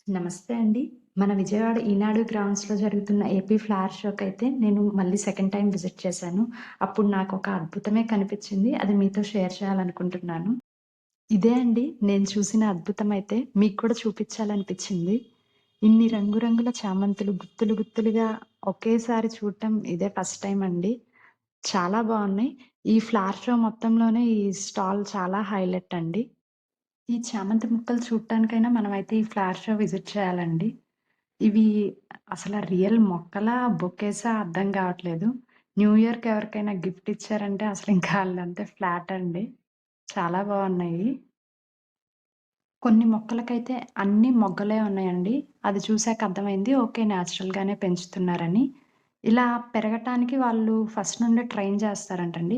నమస్తే అండి. మన విజయవాడ ఈనాడు గ్రౌండ్స్‌లో జరుగుతున్న ఏపీ ఫ్లవర్ షోకైతే నేను మళ్ళీ సెకండ్ టైమ్ విజిట్ చేశాను. అప్పుడు నాకొక అద్భుతమే కనిపించింది. అది మీతో షేర్ చేయాలనుకుంటున్నాను. ఇదే అండి నేను చూసిన అద్భుతమైతే మీకు కూడా చూపించాలనిపించింది. ఇన్ని రంగురంగుల చామంతులు గుత్తులు గుత్తులుగా ఒకేసారి చూడటం ఇదే ఫస్ట్ టైమ్ అండి. చాలా బావున్నాయి. ఈ ఫ్లవర్ షో మొత్తంలోనే ఈ స్టాల్ చాలా హైలైట్ అండి. ఈ చామంతి ముక్కలు చూడటానికైనా మనమైతే ఈ ఫ్లవర్ షో విజిట్ చేయాలండి. ఇవి అసల రియల్ మొక్కలా, బొకేసా అర్థం గావట్లేదు. న్యూ ఇయర్‌కి ఎవరికైనా గిఫ్ట్ ఇచ్చారంటే అసలింకా ఆళ్ళంతే ఫ్లాట్ అండి. చాలా బావున్నాయి. కొన్ని మొక్కలకైతే అన్నీ మొగ్గలే ఉన్నాయండి. అది చూసాక అర్థమైంది. ఓకే. నేచురల్‌గానే పెంచుతున్నారని. ఇలా పెరగటానికి వాళ్ళు ఫస్ట్ నుండే ట్రైన్ చేస్తారంటండి.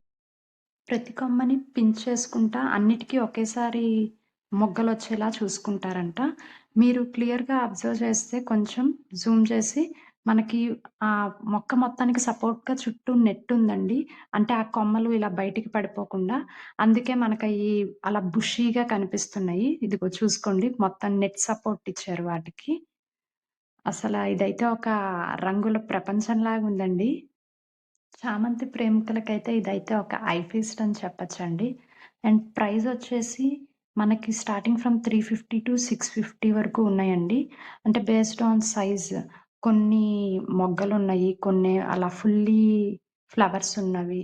ప్రతి కొమ్మని పించ్ చేసుకుంటా అన్నిటికి ఒకేసారి మొగ్గలొచ్చేలా చూసుకుంటారంట. మీరు క్లియర్‌గా అబ్జర్వ్ చేస్తే కొంచెం జూమ్ చేసి మనకి మొక్క మొత్తానికి సపోర్ట్‌గా చుట్టూ నెట్ ఉందండి. అంటే ఆ కొమ్మలు ఇలా బయటికి పడిపోకుండా. అందుకే మనకయి అలా బుషీగా కనిపిస్తున్నాయి. ఇదిగో చూసుకోండి మొత్తం నెట్ సపోర్ట్ ఇచ్చారు వాటికి. ఇదైతే ఒక రంగుల ప్రపంచంలాగుందండి. చామంతి ప్రేమికులకైతే ఇదైతే ఒక ఐ ఫీస్ట్ అని చెప్పొచ్చండి. అండ్ ప్రైజొచ్చేసి మనకి స్టార్టింగ్ ఫ్రమ్ 350-650 వరకు ఉన్నాయండి. అంటే బేస్డ్ ఆన్ సైజ్. కొన్ని మొగ్గలున్నయి, కొన్ని అలా ఫుల్లీ ఫ్లవర్స్ ఉన్నవి.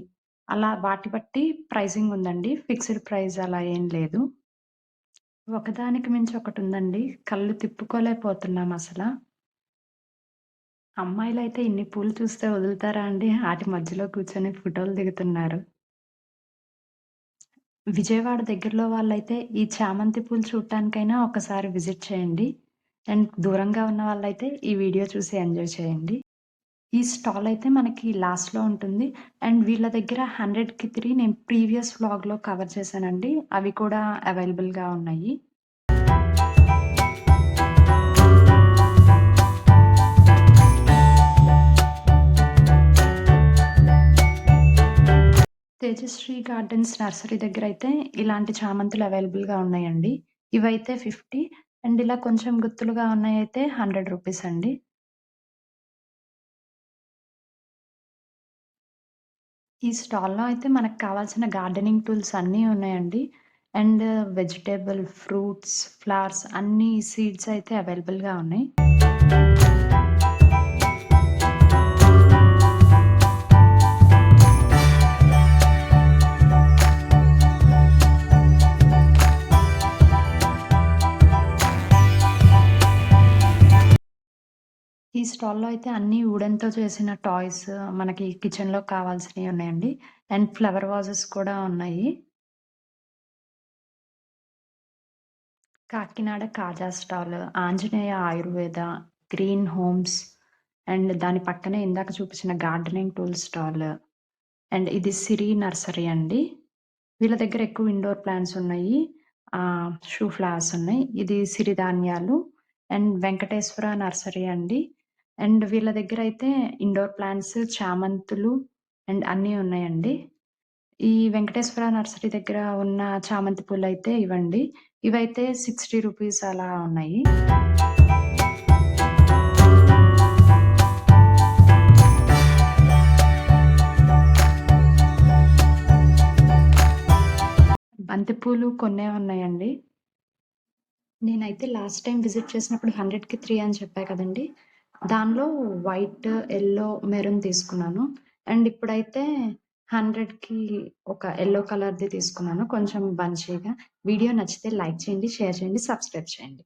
అలా వాటి బట్టి ప్రైజింగ్ ఉందండి. ఫిక్స్‌డ్ ప్రైస్ అలా ఏం లేదు. ఒకదానికి మించి ఒకటుందండి. కళ్ళు తిప్పుకోలేకపోతున్నామసల. అమ్మాయిలైతే ఇన్ని పూలు చూస్తే వదులుతారా అండి? ఆటి మధ్యలో కూర్చొని ఫోటోలు దిగుతున్నారు. విజయవాడ దగ్గరలో వాళ్ళైతే ఈ చామంతి పూలు చూడటానికైనా ఒకసారి విజిట్ చేయండి. అండ్ దూరంగా ఉన్న వాళ్ళైతే ఈ వీడియో చూసి ఎంజాయ్ చేయండి. ఈ స్టాల్ అయితే మనకి లాస్ట్‌లో ఉంటుంది. అండ్ వీళ్ళ దగ్గర 100కి 3 నేను ప్రీవియస్ వ్లాగ్‌లో కవర్ చేశానండి. అవి కూడా అవైలబుల్‌గా ఉన్నాయి. తేజశ్రీ గార్డెన్స్ నర్సరీ దగ్గరైతే ఇలాంటి చామంతులు అవైలబుల్‌గా ఉన్నాయండి. ఇవైతే 50 అండ్ ఇలా కొంచెం గుత్తులుగా ఉన్నాయయితే రూ. 100 అండి. ఈ స్టాల్‌లో అయితే మనకు కావాల్సిన గార్డెనింగ్ టూల్స్ అన్నీ ఉన్నాయండి. అండ్ వెజిటబుల్, ఫ్రూట్స్, ఫ్లవర్స్ అన్నీ సీడ్స్ అయితే అవైలబుల్‌గా ఉన్నాయి. ఈ స్టాల్‌లో అయితే అన్నీ వుడెన్‌తో చేసిన టాయ్స్ మనకి కిచెన్‌లో కావాల్సినయి ఉన్నాయండి. అండ్ ఫ్లవర్ వాజెస్ కూడా ఉన్నాయి. Kakinada kaja stall, Anjaneya Ayurveda, Green Homes and దాని పక్కనే ఇందాక చూపించిన గార్డెనింగ్ టూల్స్ స్టాల్. అండ్ ఇది సిరి నర్సరీ అండి. వీళ్ళ దగ్గర ఎక్కువ ఇండోర్ ప్లాంట్స్ ఉన్నాయి. షూ ఫ్లవర్స్ ఉన్నాయి. ఇది సిరిధాన్యాలు అండ్ వెంకటేశ్వర నర్సరీ అండి. అండ్ వీళ్ళ దగ్గరైతే ఇండోర్ ప్లాంట్స్, చామంతులు అండ్ అన్నీ ఉన్నాయండి. ఈ వెంకటేశ్వర నర్సరీ దగ్గర ఉన్న చామంతి పూలైతే ఇవండి. ఇవైతే రూ. 60 అలా ఉన్నాయి. బంతి పూలు కొన్నే ఉన్నాయండి. నేనైతే లాస్ట్ టైమ్ విజిట్ చేసినప్పుడు 100కి 3 అని చెప్పా కదండీ! దానిలో వైట్, యెల్లో, మెరూన్ తీసుకున్నాను. అండ్ ఇప్పుడైతే 100కి ఒక యెల్లో కలర్‌ది తీసుకున్నాను. కొంచెం బంచీగా. వీడియో నచ్చితే లైక్ చేయండి, షేర్ చేయండి, సబ్స్క్రైబ్ చేయండి.